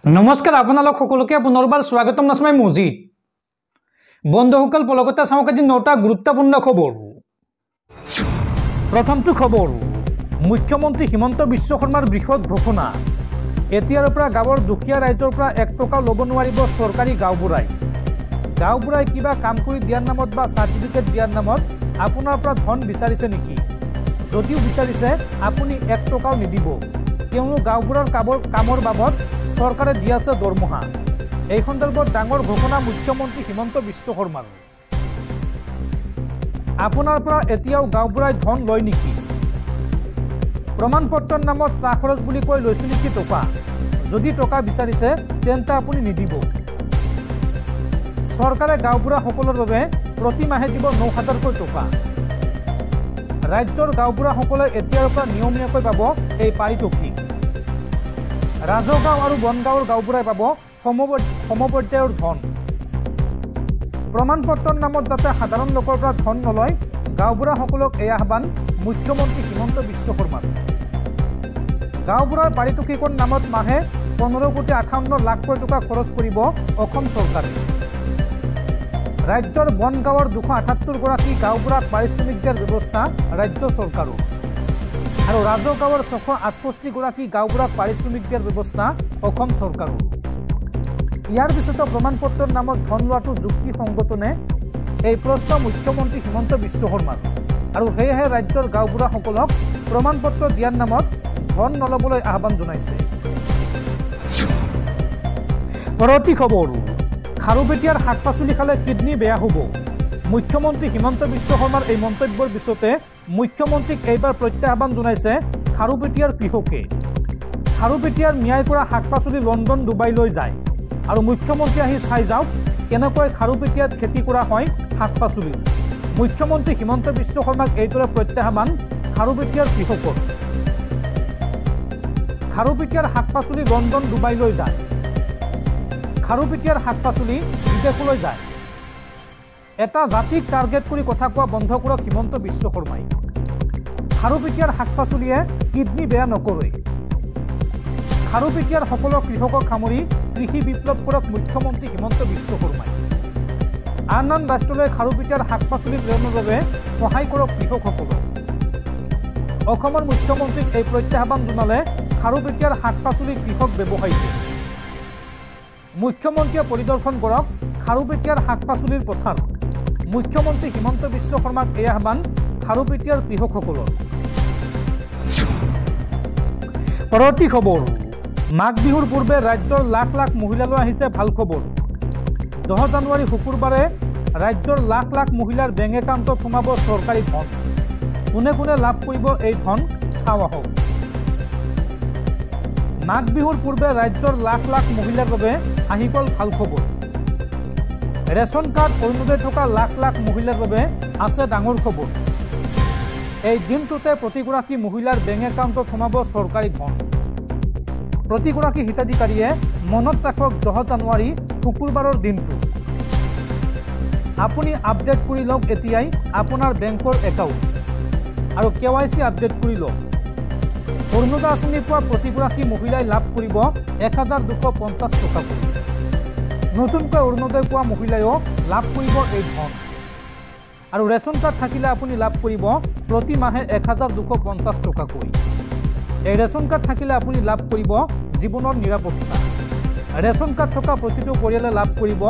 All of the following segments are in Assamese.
নমস্কাৰ আপোনালোক সকলোকে পুনৰবাৰ স্বাগতম নাছমাই মজিদ বন্ধুসকল পলকতা চাওক আজি 9টা গুৰুত্বপূৰ্ণ খবৰ প্ৰথমটো খবৰ মুখ্যমন্ত্ৰী হিমন্ত বিশ্ব শৰ্মাৰ বৃহৎ ঘোষণা এতিয়াৰ পৰা গাঁৱৰ দুখীয়া ৰাইজৰ পৰা 1 টকা ল'ব নোৱাৰিব চৰকাৰী গাঁওবুঢ়াই কিবা কাম কৰি দিয়াৰ নামত বা চাৰ্টিফিকেট দিয়াৰ নামত আপোনাৰ পৰা ধন বিচাৰিছে নেকি যদিও বিচাৰিছে আপুনি 1 টকাও নিদিব কিয়নো গাঁওবুঢ়াৰ কামৰ বাবদ চৰকাৰে দি আছে দৰমহা এই সন্দৰ্ভত ডাঙৰ ঘোষণা মুখ্যমন্ত্ৰী হিমন্ত বিশ্ব শৰ্মাৰ আপোনাৰ পৰা এতিয়াও গাঁওবুঢ়াই ধন লয় নেকি প্ৰমাণপত্ৰৰ নামত চাহ খৰচ বুলি কৈ লৈছে নেকি টকা যদি টকা বিচাৰিছে তেন্তে আপুনি নিদিব চৰকাৰে গাঁওবুঢ়াসকলৰ বাবে প্ৰতি মাহে দিব ৯,০০০ কৈ টকা ৰাজ্যৰ গাঁওবুঢ়াসকলে এতিয়াৰ পৰা নিয়মীয়াকৈ পাব এই পাৰিতোষিক ৰাজগাঁও আৰু বনগাঁৱৰ গাঁওবুঢ়াই পাব সমপৰ্যায়ৰ ধন প্ৰমাণপত্ৰৰ নামত যাতে সাধাৰণ লোকৰ পৰা ধন নলয় গাঁওবুঢ়াসকলক এই আহ্বান মুখ্যমন্ত্ৰী হিমন্ত বিশ্ব শৰ্মাৰ গাঁওবুঢ়াৰ পাৰিতোষিকৰ নামত মাহে 15,58,00,000 টকা খৰচ কৰিব অসম চৰকাৰে ৰাজ্যৰ বনগাঁৱৰ 278 গৰাকী গাঁওবুঢ়াক পাৰিশ্ৰমিক দিয়াৰ ব্যৱস্থা ৰাজ্য চৰকাৰৰ আৰু ৰাজগাঁৱৰ 668 গৰাকী গাঁওবুঢ়াক পাৰিশ্ৰমিক দিয়াৰ ব্যৱস্থা অসম চৰকাৰৰ ইয়াৰ পিছতো প্ৰমাণপত্ৰৰ নামত ধন লোৱাটো যুক্তিসংগতনে এই প্ৰশ্ন মুখ্যমন্ত্ৰী হিমন্ত বিশ্ব শৰ্মাৰ আৰু সেয়েহে ৰাজ্যৰ গাঁওবুঢ়াসকলক প্ৰমাণপত্ৰ দিয়াৰ নামত ধন নলবলৈ আহ্বান জনাইছে পৰৱৰ্তী খবৰ খাৰুপেটীয়াৰ শাক পাচলি খালে কিডনি বেয়া হ'ব মুখ্যমন্ত্ৰী হিমন্ত বিশ্ব শৰ্মাৰ এই মন্তব্যৰ পিছতে মুখ্যমন্ত্ৰীক এইবাৰ প্ৰত্যাহ্বান জনাইছে খাৰুপেটীয়াৰ কৃষকে খাৰুপেটীয়াৰ ম্যায় কৰা শাক পাচলি লণ্ডন ডুবাই লৈ যায় আৰু মুখ্যমন্ত্ৰী আহি চাই যাওক কেনেকৈ খাৰুপেটীয়াত খেতি কৰা হয় শাক পাচলিৰ মুখ্যমন্ত্ৰী হিমন্ত বিশ্ব শৰ্মাক এইদৰে প্ৰত্যাহ্বান খাৰুপেটীয়াৰ কৃষকৰ খাৰুপেটীয়াৰ শাক পাচলি লণ্ডন ডুবাই লৈ যায় খাৰুপেটীয়াৰ শাক পাচলি বিদেশলৈ যায় এটা জাতিক টাৰ্গেট কৰি কথা কোৱা বন্ধ কৰক হিমন্ত বিশ্ব শৰ্মাই খাৰুপেটীয়াৰ শাক পাচলিয়ে কিডনি বেয়া নকৰে খাৰুপেটীয়াৰ সকলো কৃষকক সামৰি কৃষি বিপ্লৱ কৰক মুখ্যমন্ত্ৰী হিমন্ত বিশ্ব শৰ্মাই আন ৰাষ্ট্ৰলৈ খাৰুপেটীয়াৰ শাক পাচলি প্ৰেৰণৰ বাবে সহায় কৰক কৃষকসকলক অসমৰ মুখ্যমন্ত্ৰীক এই প্ৰত্যাহ্বান জনালে খাৰুপেটীয়াৰ শাক পাচলি কৃষক ব্যৱসায়ী মুখ্যমন্ত্ৰীয়ে পৰিদৰ্শন কৰক খাৰুপেটীয়াৰ শাক পাচলিৰ পথাৰ মুখ্যমন্ত্ৰী হিমন্ত বিশ্ব শৰ্মাক এই আহ্বান খাৰুপেটীয়াৰ কৃষকসকলৰ পৰৱৰ্তী খবৰ মাঘ বিহুৰ পূৰ্বে ৰাজ্যৰ লাখ লাখ মহিলালৈ আহিছে ভাল খবৰ 10 জানুৱাৰী শুকুৰবাৰে ৰাজ্যৰ লাখ লাখ মহিলাৰ বেংক একাউণ্টত সোমাব চৰকাৰী ধন কোনে কোনে লাভ কৰিব এই ধন চাওঁ আহক মাঘ বিহুৰ পূৰ্বে ৰাজ্যৰ লাখ লাখ মহিলাৰ বাবে আহি গ'ল ভাল খবৰ ৰেচন কাৰ্ড অৰুণোদয় থকা লাখ লাখ মহিলাৰ বাবে আছে ডাঙৰ খবৰ এই দিনটোতে প্ৰতিগৰাকী মহিলাৰ বেংক একাউণ্টত সোমাব চৰকাৰী ধন প্ৰতিগৰাকী হিতাধিকাৰীয়ে মনত ৰাখক 10 জানুৱাৰী শুকুৰবাৰৰ দিনটো আপুনি আপডেট কৰি লওক এতিয়াই আপোনাৰ বেংকৰ একাউণ্ট আৰু KYC আপডেট কৰি লওক অৰুণোদয় আঁচনি পোৱা প্ৰতিগৰাকী মহিলাই লাভ কৰিব 1,250 টকা নতুনকৈ অৰুণোদয় পোৱা মহিলায়ো লাভ কৰিব এই ধন আৰু ৰেচন কাৰ্ড থাকিলে আপুনি লাভ কৰিব প্ৰতি মাহে 1,250 টকাকৈ এই ৰেচন কাৰ্ড থাকিলে আপুনি লাভ কৰিব জীৱনৰ নিৰাপত্তা ৰেচন কাৰ্ড থকা প্ৰতিটো পৰিয়ালে লাভ কৰিব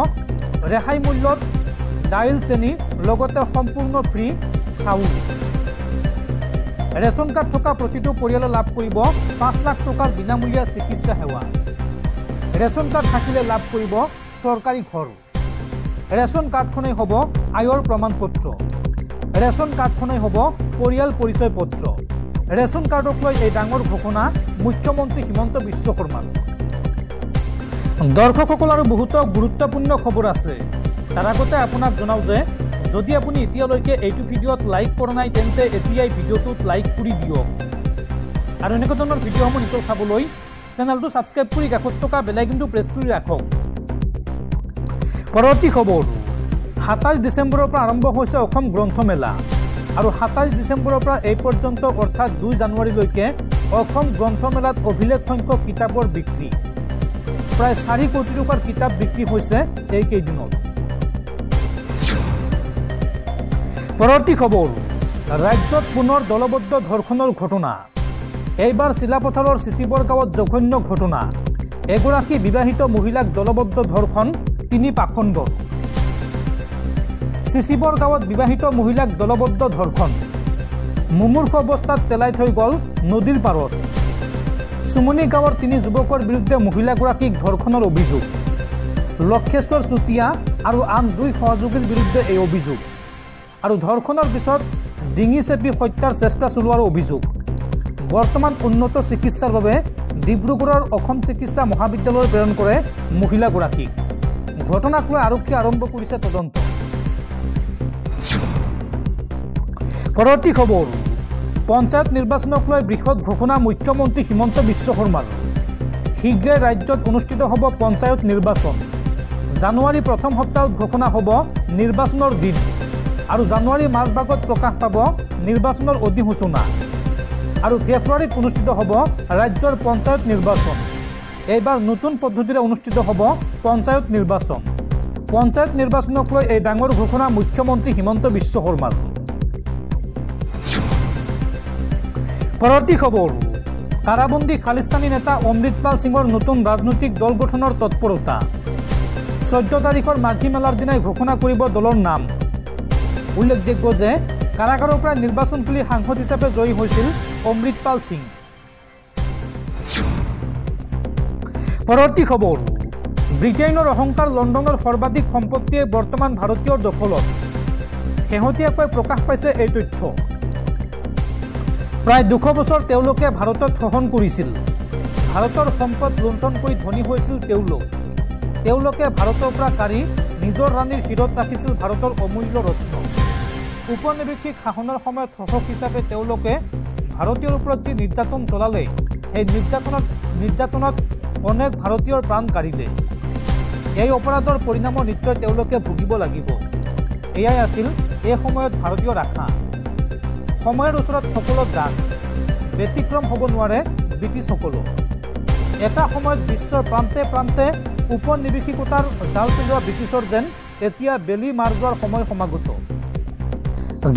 ৰেহাই মূল্যত দাইল চেনি লগতে সম্পূৰ্ণ ফ্ৰী চাউল ৰেচন কাৰ্ড থকা প্ৰতিটো পৰিয়ালে লাভ কৰিব 5 লাখ টকাৰ বিনামূলীয়া চিকিৎসা সেৱা ৰেচন কাৰ্ড থাকিলে লাভ কৰিব চৰকাৰী ঘৰ ৰেচন কাৰ্ডখনেই হ'ব আয়ৰ প্ৰমাণপত্ৰ ৰেচন কাৰ্ডখনেই হ'ব পৰিয়াল পৰিচয় পত্ৰ ৰেচন কাৰ্ডক লৈ এই ডাঙৰ ঘোষণা মুখ্যমন্ত্ৰী হিমন্ত বিশ্ব শৰ্মাৰ দৰ্শকসকল আৰু বহুতো গুৰুত্বপূৰ্ণ খবৰ আছে তাৰ আগতে আপোনাক জনাও যে যদি আপুনি এতিয়ালৈকে এইটো ভিডিঅ'ত লাইক কৰা নাই তেন্তে এতিয়াই ভিডিঅ'টোত লাইক কৰি দিয়ক আৰু এনেকুৱা ধৰণৰ ভিডিঅ'সমূহ নিতৌ চাবলৈ চেনেলটো ছাবস্ক্ৰাইব কৰি কাষত থকা বেল আইকনটো প্ৰেছ কৰি ৰাখক পৰৱৰ্তী খবৰ 27 ডিচেম্বৰৰ পৰা আৰম্ভ হৈছে অসম গ্ৰন্থমেলা আৰু 27 ডিসেম্বৰৰ পৰা এই পৰ্যন্ত অৰ্থাৎ 2 জানুৱাৰীলৈকে অসম গ্ৰন্থমেলাত অভিলেখ সংখ্যক কিতাপৰ বিক্ৰী প্ৰায় 4 কোটি টকাৰ কিতাপ বিক্ৰী হৈছে এই কেইদিনত। পৰৱৰ্তী খবৰ, ৰাজ্যত পুনৰ দলবদ্ধ ধৰ্ষণৰ ঘটনা। এইবাৰ চিলাপথাৰৰ চিচিবৰ গাঁৱত জঘন্য ঘটনা। এগৰাকী বিবাহিত মহিলাক দলবদ্ধ ধৰ্ষণ, 3 পাখণ্ডৰ। চিচিবৰ গাঁৱত বিবাহিত মহিলাক দলবদ্ধ ধৰ্ষণ, মুমূৰ্ষ অৱস্থাত পেলাই থৈ গ'ল নদীৰ পাৰত। সুমনি গাঁৱৰ 3 যুৱকৰ বিৰুদ্ধে মহিলাগৰাকীক ধৰ্ষণৰ অভিযোগ। লক্ষেশ্বৰ চুতীয়া আৰু আন 2 সহযোগীৰ বিৰুদ্ধে এই অভিযোগ। আৰু ধৰ্ষণৰ পিছত ডিঙি চেপি হত্যাৰ চেষ্টা চলোৱাৰ অভিযোগ। বৰ্তমান উন্নত চিকিৎসাৰ বাবে ডিব্ৰুগড়ৰ অসম চিকিৎসা মহাবিদ্যালয়লৈ প্ৰেৰণ কৰে মহিলাগৰাকীক। ঘটনাক লৈ আৰক্ষীয়ে আৰম্ভ কৰিছে তদন্ত। পৰৱৰ্তী খবৰ, পঞ্চায়ত নিৰ্বাচনক লৈ বৃহৎ ঘোষণা মুখ্যমন্ত্ৰী হিমন্ত বিশ্ব শৰ্মাৰ। শীঘ্ৰে ৰাজ্যত অনুষ্ঠিত হ'ব পঞ্চায়ত নিৰ্বাচন। জানুৱাৰী প্ৰথম সপ্তাহত ঘোষণা হ'ব নিৰ্বাচনৰ দিন আৰু জানুৱাৰীৰ মাজভাগত প্ৰকাশ পাব নিৰ্বাচনৰ অধিসূচনা। আৰু ফেব্ৰুৱাৰীত অনুষ্ঠিত হ'ব ৰাজ্যৰ পঞ্চায়ত নিৰ্বাচন। এইবাৰ নতুন পদ্ধতিৰে অনুষ্ঠিত হ'ব পঞ্চায়ত নিৰ্বাচন। পঞ্চায়ত নিৰ্বাচনক লৈ এই ডাঙৰ ঘোষণা মুখ্যমন্ত্ৰী হিমন্ত বিশ্ব শৰ্মাৰ। পৰৱৰ্তী খবৰ, কাৰাবন্দী খালিস্তানী নেতা অমৃতপাল সিঙৰ নতুন ৰাজনৈতিক দল গঠনৰ তৎপৰতা। 14 তাৰিখৰ মাঘী মেলাৰ দিনাই ঘোষণা কৰিব দলৰ নাম। উল্লেখযোগ্য যে কাৰাগাৰৰ পৰা নিৰ্বাচন খেলি সাংসদ হিচাপে জয়ী হৈছিল অমৃতপাল সিং। পৰৱৰ্তী খবৰ, ব্ৰিটেইনৰ অহংকাৰ লণ্ডনৰ সৰ্বাধিক সম্পত্তিয়ে বৰ্তমান ভাৰতীয়ৰ দখলত। শেহতীয়াকৈ প্ৰকাশ পাইছে এই তথ্য। প্ৰায় 200 বছৰ তেওঁলোকে ভাৰতত শাসন কৰিছিল। ভাৰতৰ সম্পদ লুণ্ঠন কৰি ধনী হৈছিল তেওঁলোক। তেওঁলোকে ভাৰতৰ পৰা কাঢ়ি নিজৰ ৰাণীৰ শিৰত ৰাখিছিল ভাৰতৰ অমূল্য ৰত্ন। উপনিৱেশিক শাসনৰ সময়ত শাসক হিচাপে তেওঁলোকে ভাৰতীয়ৰ ওপৰত যি নিৰ্যাতন চলালে, সেই নিৰ্যাতনত অনেক ভাৰতীয়ৰ প্ৰাণ কাঢ়িলে। এই অপৰাধৰ পৰিণামো নিশ্চয় তেওঁলোকে ভুগিব লাগিব। এয়াই আছিল এই সময়ত ভাৰতীয়ৰ আশা। সময়ৰ ওচৰত সকলো দাগ, ব্যতিক্ৰম হ'ব নোৱাৰে ব্ৰিটিছসকলো। এটা সময়ত বিশ্বৰ প্ৰান্তে প্ৰান্তে উপনিৱেশিকতাৰ জাল পেলোৱা ব্ৰিটিছৰ যেন এতিয়া বেলি মাৰ যোৱাৰ সময় সমাগত।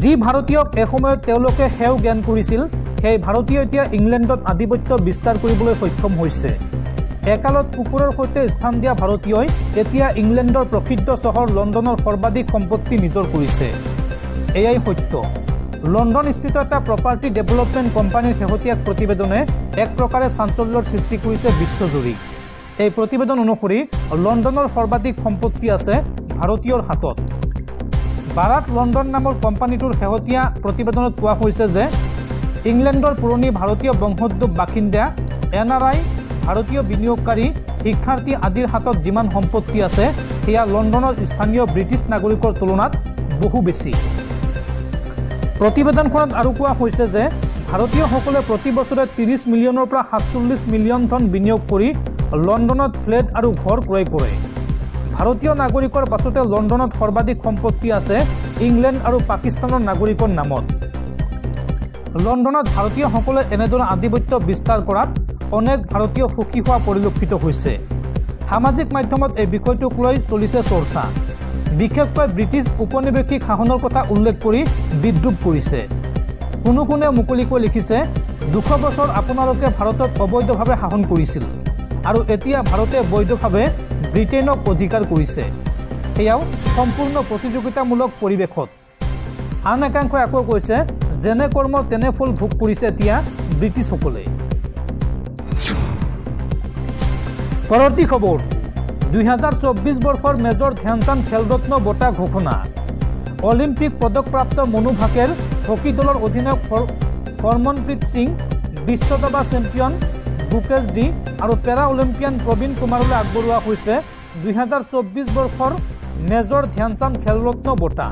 যি ভাৰতীয়ক এসময়ত তেওঁলোকে সেও জ্ঞান কৰিছিল, সেই ভাৰতীয় এতিয়া ইংলেণ্ডত আধিপত্য বিস্তাৰ কৰিবলৈ সক্ষম হৈছে। একালত কুকুৰৰ সৈতে স্থান দিয়া ভাৰতীয়ই এতিয়া ইংলেণ্ডৰ প্ৰসিদ্ধ চহৰ লণ্ডনৰ সৰ্বাধিক সম্পত্তি নিজৰ কৰিছে। এয়াই সত্য। লণ্ডনস্থিত এটা প্ৰপাৰ্টি ডেভেলপমেণ্ট কোম্পানীৰ শেহতীয়া প্ৰতিবেদনে এক প্ৰকাৰে চাঞ্চল্যৰ সৃষ্টি কৰিছে বিশ্বজুৰি। এই প্ৰতিবেদন অনুসৰি লণ্ডনৰ সৰ্বাধিক সম্পত্তি আছে ভাৰতীয়ৰ হাতত। বাৰাট লণ্ডন নামৰ কোম্পানীটোৰ শেহতীয়া প্ৰতিবেদনত কোৱা হৈছে যে ইংলেণ্ডৰ পুৰণি ভাৰতীয় বংশোদ্ভূত বাসিন্দা, NRI, ভাৰতীয় বিনিয়োগকাৰী, শিক্ষাৰ্থী আদিৰ হাতত যিমান সম্পত্তি আছে, সেয়া লণ্ডনৰ স্থানীয় ব্ৰিটিছ নাগৰিকৰ তুলনাত বহু বেছি। প্ৰতিবেদনখনত আৰু কোৱা হৈছে যে ভাৰতীয়সকলে প্ৰতি বছৰে 30 মিলিয়নৰ পৰা 47 মিলিয়ন ধন বিনিয়োগ কৰি লণ্ডনত ফ্লেট আৰু ঘৰ ক্ৰয় কৰে। ভাৰতীয় নাগৰিকৰ পাছতে লণ্ডনত সৰ্বাধিক সম্পত্তি আছে ইংলেণ্ড আৰু পাকিস্তানৰ নাগৰিকৰ নামত। লণ্ডনত ভাৰতীয়সকলে এনেদৰে আধিপত্য বিস্তাৰ কৰাত অনেক ভাৰতীয় সুখী হোৱা পৰিলক্ষিত হৈছে। সামাজিক মাধ্যমত এই বিষয়টোক লৈ চলিছে চৰ্চা। বিশেষকৈ ব্ৰিটিছ উপনিৱেশিক শাসনৰ কথা উল্লেখ কৰি বিদ্ৰূপ কৰিছে। কোনোৱে মুকলিকৈ লিখিছে, 200 বছৰ আপোনালোকে ভাৰতত অবৈধভাৱে শাসন কৰিছিল আৰু এতিয়া ভাৰতে বৈধভাৱে ব্ৰিটেইনক অধিকাৰ কৰিছে, সেয়াও সম্পূৰ্ণ প্ৰতিযোগিতামূলক পৰিৱেশত। আন একাংশই আকৌ কৈছে, যেনে কৰ্ম তেনে ফল ভোগ কৰিছে এতিয়া ব্ৰিটিছসকলে। পৰৱৰ্তী খবৰ, 2024 বৰ্ষৰ মেজৰ ধ্যানচান্দ খেলৰত্ন বঁটা ঘোষণা। অলিম্পিক পদকপ্ৰাপ্ত মনু ভাকেৰ, হকী দলৰ অধিনায়ক হৰমনপ্ৰীত সিং, বিশ্ব দাবা চেম্পিয়ন গুকেশ ডি আৰু পেৰা অলিম্পিয়ান প্ৰবীণ কুমাৰলৈ আগবঢ়োৱা হৈছে 2024 বৰ্ষৰ মেজৰ ধ্যানচান্দ খেলৰত্ন বঁটা।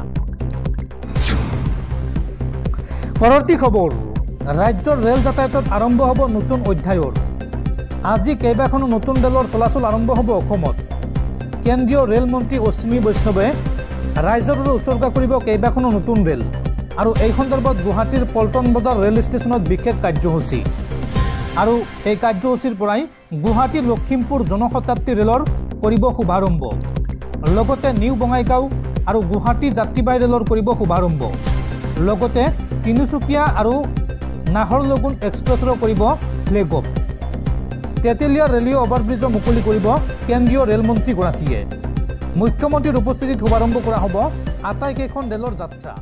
পৰৱৰ্তী খবৰ, ৰাজ্যৰ ৰেল যাতায়াতত আৰম্ভ হ'ব নতুন অধ্যায়ৰ। আজি কেইবাখনো নতুন ৰেলৰ চলাচল আৰম্ভ হ'ব অসমত। কেন্দ্ৰীয় ৰেল মন্ত্ৰী অশ্বিনী বৈষ্ণৱে ৰাইজৰ বাবে উৎসৰ্গা কৰিব কেইবাখনো নতুন ৰেল আৰু এই সন্দৰ্ভত গুৱাহাটীৰ পল্টন বজাৰ ৰেল ষ্টেচনত বিশেষ কাৰ্যসূচী। আৰু এই কাৰ্যসূচীৰ পৰাই গুৱাহাটী লখিমপুৰ জনশতাব্দী ৰেলৰ কৰিব শুভাৰম্ভ লগতে নিউ বঙাইগাঁও আৰু গুৱাহাটী যাত্ৰীবাহী ৰেলৰ কৰিব শুভাৰম্ভ লগতে তিনিচুকীয়া আৰু নাহৰলগুন এক্সপ্ৰেছৰো কৰিব ফ্লেগ অফ তেতেলিয়া ৰেলৱে অভাৰব্ৰিজো মুকলি কৰিব কেন্দ্ৰীয় ৰেলমন্ত্ৰীগৰাকীয়ে মুখ্যমন্ত্ৰীৰ উপস্থিতিত শুভাৰম্ভ কৰা হ'ব আটাইকেইখন ৰেলৰ যাত্ৰা।